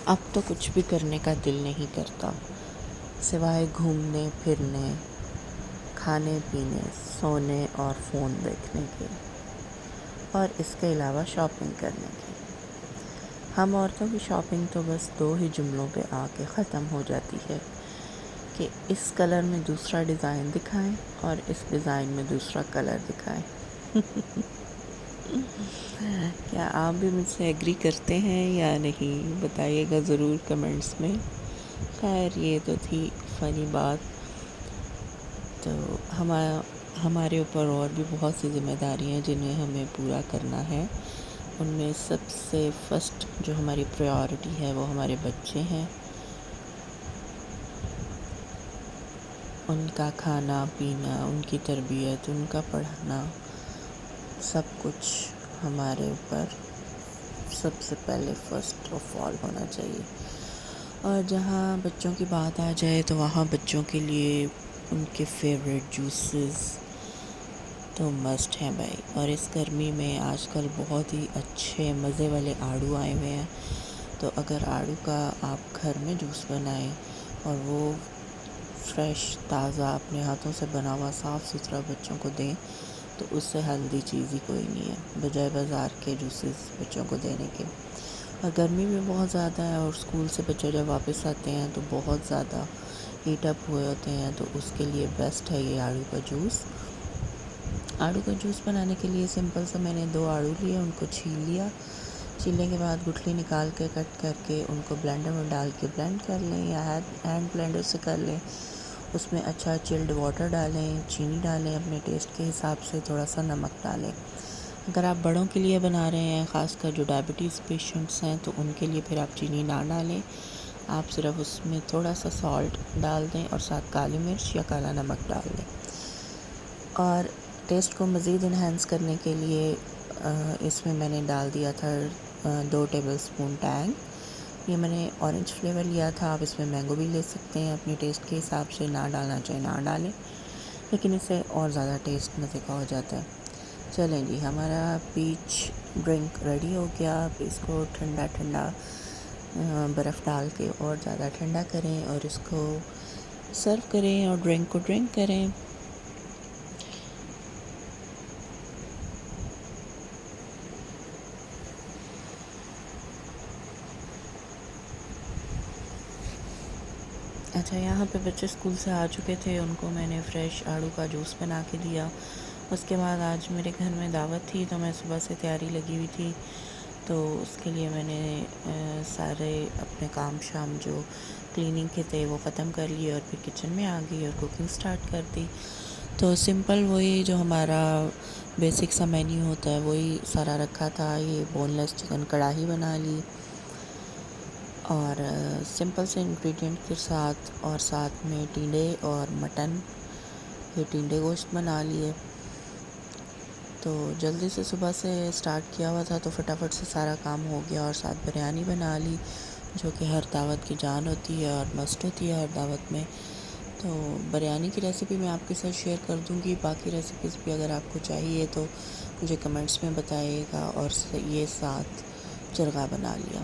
اب تو کچھ بھی کرنے کا دل نہیں کرتا سوائے گھومنے پھرنے، کھانے پینے، سونے اور فون دیکھنے کے، اور اس کے علاوہ شاپنگ کرنے کی۔ ہم عورتوں کی شاپنگ تو بس 2 ہی جملوں پہ آ کے ختم ہو جاتی ہے کہ اس کلر میں دوسرا ڈیزائن دکھائیں اور اس ڈیزائن میں دوسرا کلر دکھائیں۔ کیا آپ بھی مجھ سے ایگری کرتے ہیں یا نہیں؟ بتائیے گا ضرور کمنٹس میں۔ خیر یہ تو تھی فنی بات۔ تو ہمارے اوپر اور بھی بہت سی ذمہ داریاں ہیں جنہیں ہمیں پورا کرنا ہے۔ ان میں سب سے فرسٹ جو ہماری پریورٹی ہے وہ ہمارے بچے ہیں۔ ان کا کھانا پینا، ان کی تربیت، ان کا پڑھنا، سب کچھ ہمارے اوپر سب سے پہلے فرسٹ آف آل ہونا چاہیے۔ اور جہاں بچوں کی بات آ جائے تو وہاں بچوں کے لیے ان کے فیوریٹ جوسز تو مسٹ ہیں بھائی۔ اور اس گرمی میں آج کل بہت ہی اچھے مزے والے آڑو آئے ہوئے ہیں، تو اگر آڑو کا آپ گھر میں جوس بنائیں اور وہ فریش تازہ اپنے ہاتھوں سے بنا ہوا صاف ستھرا بچوں کو دیں تو اس سے ہیلدی چیز ہی کوئی نہیں ہے بجائے بازار کے جوسز بچوں کو دینے کے۔ اور گرمی بھی بہت زیادہ ہے اور اسکول سے بچے جب واپس آتے ہیں تو بہت زیادہ ہیٹ اپ ہوئے ہوتے ہیں، تو اس کے لیے بیسٹ ہے یہ آڑو کا جوس۔ آڑو کا جوس بنانے کے لیے سمپل سے میں نے 2 آڑو لیے، ان کو چھیل لیا۔ چھیلنے کے بعد گٹھلی نکال کے کٹ کر کے ان کو بلینڈر میں ڈال کے بلینڈ کر لیں یا ہینڈ بلینڈر سے کر لیں۔ اس میں اچھا چلڈ واٹر ڈالیں، چینی ڈالیں اپنے ٹیسٹ کے حساب سے، تھوڑا سا نمک ڈالیں۔ اگر آپ بڑوں کے لیے بنا رہے ہیں، خاص کر جو ڈائبٹیز پیشنٹس ہیں، تو ان کے لیے پھر آپ چینی نہ ڈالیں، آپ صرف اس میں تھوڑا سا سالٹ ڈال دیں اور ساتھ کالی مرچ یا کالا نمک ڈال دیں۔ اور ٹیسٹ کو مزید انہینس کرنے کے لیے اس میں نے ڈال دیا تھا 2 ٹیبل سپون ٹینگ۔ یہ میں نے اورنج فلیور لیا تھا، آپ اس میں مینگو بھی لے سکتے ہیں اپنے ٹیسٹ کے حساب سے، نہ ڈالنا چاہے نہ ڈالیں، لیکن اس سے اور زیادہ ٹیسٹ مزے کا ہو جاتا ہے۔ چلیں جی، ہمارا پیچ ڈرنک ریڈی ہو گیا۔ اب اس کو ٹھنڈا ٹھنڈا برف ڈال کے اور زیادہ ٹھنڈا کریں اور اس کو سرو کریں اور ڈرنک کو ڈرنک کریں۔ اچھا، یہاں پہ بچے اسکول سے آ چکے تھے، ان کو میں نے فریش آڑو کا جوس بنا کے دیا۔ اس کے بعد آج میرے گھر میں دعوت تھی تو میں صبح سے تیاری لگی ہوئی تھی، تو اس کے لیے میں نے سارے اپنے کام شام جو کلیننگ کے تھے وہ ختم کر لیے اور پھر کچن میں آ گئی اور کوکنگ سٹارٹ کر دی۔ تو سمپل وہی جو ہمارا بیسک سا مینیو ہوتا ہے وہی سارا رکھا تھا۔ یہ بون لیس چکن کڑاہی بنا لی اور سمپل سے انگریڈینٹ کے ساتھ، اور ساتھ میں ٹینڈے اور مٹن، یہ ٹینڈے گوشت بنا لیے۔ تو جلدی سے صبح سے سٹارٹ کیا ہوا تھا تو فٹافٹ سے سارا کام ہو گیا، اور ساتھ بریانی بنا لی جو کہ ہر دعوت کی جان ہوتی ہے اور مسٹ ہوتی ہے ہر دعوت میں۔ تو بریانی کی ریسیپی میں آپ کے ساتھ شیئر کر دوں گی، باقی ریسیپیز بھی اگر آپ کو چاہیے تو مجھے کمنٹس میں بتائیے گا۔ اور یہ ساتھ چرغا بنا لیا۔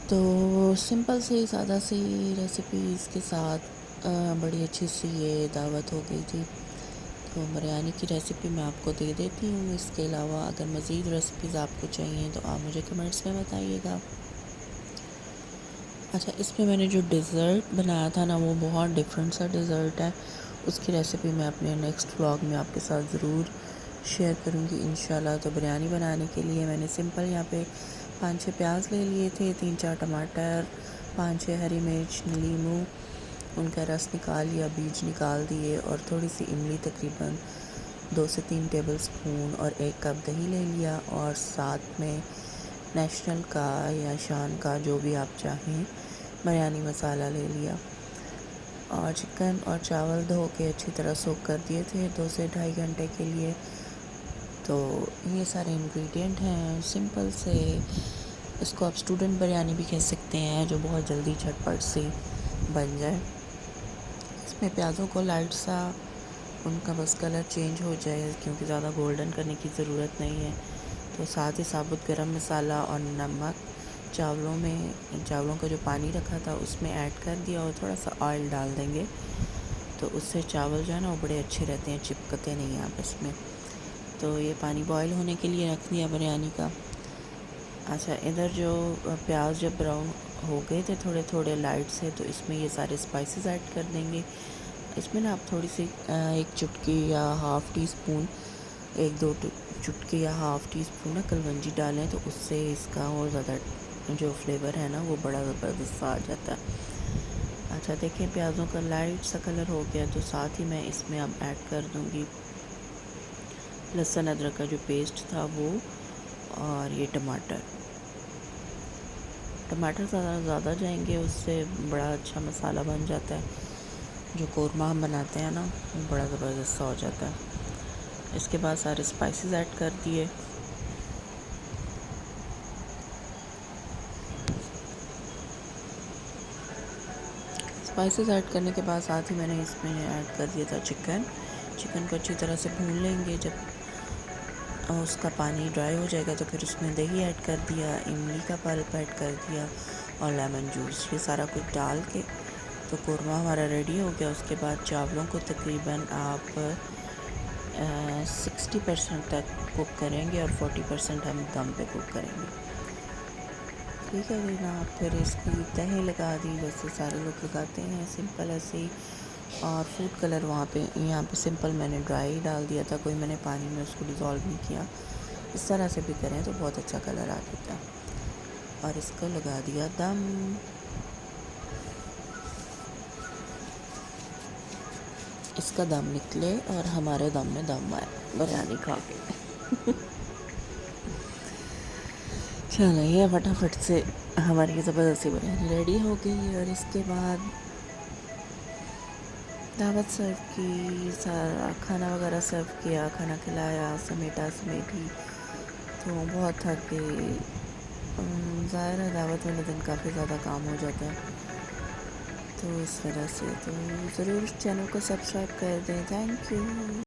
تو سمپل سی سادہ سی ریسیپیز کے ساتھ بڑی اچھی سی یہ دعوت ہو گئی تھی۔ تو بریانی کی ریسیپی میں آپ کو دے دیتی ہوں، اس کے علاوہ اگر مزید ریسیپیز آپ کو چاہیے تو آپ مجھے کمنٹس میں بتائیے گا۔ اچھا، اس میں نے جو ڈیزرٹ بنایا تھا نا وہ بہت ڈفرینٹ سا ڈیزرٹ ہے، اس کی ریسیپی میں اپنے نیکسٹ ولاگ میں آپ کے ساتھ ضرور شیئر کروں گی انشاءاللہ۔ تو بریانی بنانے کے لیے میں نے سمپل یہاں پہ 5-6 پیاز لے لیے تھے، 3-4 ٹماٹر، 5-6 ہری مرچ، لیموں، ان کا رس نکال لیا، بیج نکال دیے، اور تھوڑی سی املی، تقریباً 2 سے 3 ٹیبل سپون، اور 1 کپ دہی لے لیا، اور ساتھ میں نیشنل کا یا شان کا جو بھی آپ چاہیں بریانی مسالہ لے لیا، اور چکن اور چاول دھو کے اچھی طرح سوک کر دیے تھے 2 سے 2.5 گھنٹے کے لیے۔ تو یہ سارے انگریڈینٹ ہیں سمپل سے، اس کو آپ اسٹوڈنٹ بریانی بھی کہہ سکتے ہیں جو بہت جلدی جھٹ پٹ سے بن جائے۔ اس میں پیازوں کو لائٹ سا ان کا بس کلر چینج ہو جائے، کیونکہ زیادہ گولڈن کرنے کی ضرورت نہیں ہے، تو ساتھ ہی ثابت گرم مسالہ اور نمک، چاولوں کا جو پانی رکھا تھا اس میں ایڈ کر دیا اور تھوڑا سا آئل ڈال دیں گے تو اس سے چاول جو ہے نا وہ بڑے اچھے رہتے ہیں، چپکتے نہیں ہیں آپس میں. تو یہ پانی بوائل ہونے کے لیے رکھ دیا بریانی کا. اچھا، ادھر جو پیاز جب براؤن ہو گئے تھے تھوڑے تھوڑے لائٹ سے، تو اس میں یہ سارے اسپائسز ایڈ کر دیں گے. اس میں نا آپ تھوڑی سی ایک چٹکی یا ہاف ٹی اسپون، ایک دو چٹکی یا ہاف ٹی اسپون نا کلونجی ڈالیں تو اس سے اس کا اور زیادہ جو فلیور ہے نا وہ بڑا زبردست آ جاتا ہے. اچھا دیکھیں پیازوں کا لائٹ سا کلر ہو گیا تو ساتھ ہی میں اس میں اب ایڈ کر دوں گی لہسن ادرک کا جو پیسٹ تھا وہ، اور یہ ٹماٹر زیادہ جائیں گے، اس سے بڑا اچھا مسالہ بن جاتا ہے. جو قورمہ ہم بناتے ہیں نا وہ بڑا زبردست ہو جاتا ہے. اس کے بعد سارے اسپائسز ایڈ کر دیے. اسپائسز ایڈ کرنے کے بعد ساتھ ہی میں نے اس میں ایڈ کر دیا تھا چکن کو اچھی طرح سے بھون لیں گے. جب اس کا پانی ڈرائی ہو جائے گا تو پھر اس میں دہی ایڈ کر دیا، املی کا پلپ ایڈ کر دیا اور لیمن جوس، یہ سارا کچھ ڈال کے تو قورمہ ہمارا ریڈی ہو گیا. اس کے بعد چاولوں کو تقریباً آپ 60% تک کوک کریں گے اور 40% ہم دم پہ کوک کریں گے. ٹھیک ہے جناب، پھر اس کی تہیں لگا دی جیسے سارے لوگ لگاتے ہیں سمپل ایسے ہی. اور فوڈ کلر یہاں پہ سمپل میں نے ڈرائی ڈال دیا تھا، کوئی میں نے پانی میں اس کو ڈیزالو نہیں کیا. اس طرح سے بھی کریں تو بہت اچھا کلر آ جاتا ہے. اور اس کو لگا دیا دم. اس کا دم نکلے اور ہمارے دم میں دم آئے بریانی کھا کے. چلو یہ فٹافٹ سے ہماری زبردستی بریانی ریڈی ہو گئی. اور اس کے بعد دعوت سرو کی، سارا کھانا وغیرہ سرو کیا، کھانا کھلایا، سمیٹا سمیٹی تو بہت تھک گئی. ظاہر ہے دعوت والے دن کافی زیادہ کام ہو جاتا ہے تو اس وجہ سے تو ضرور اس چینل کو سبسکرائب کر دیں. Thank you.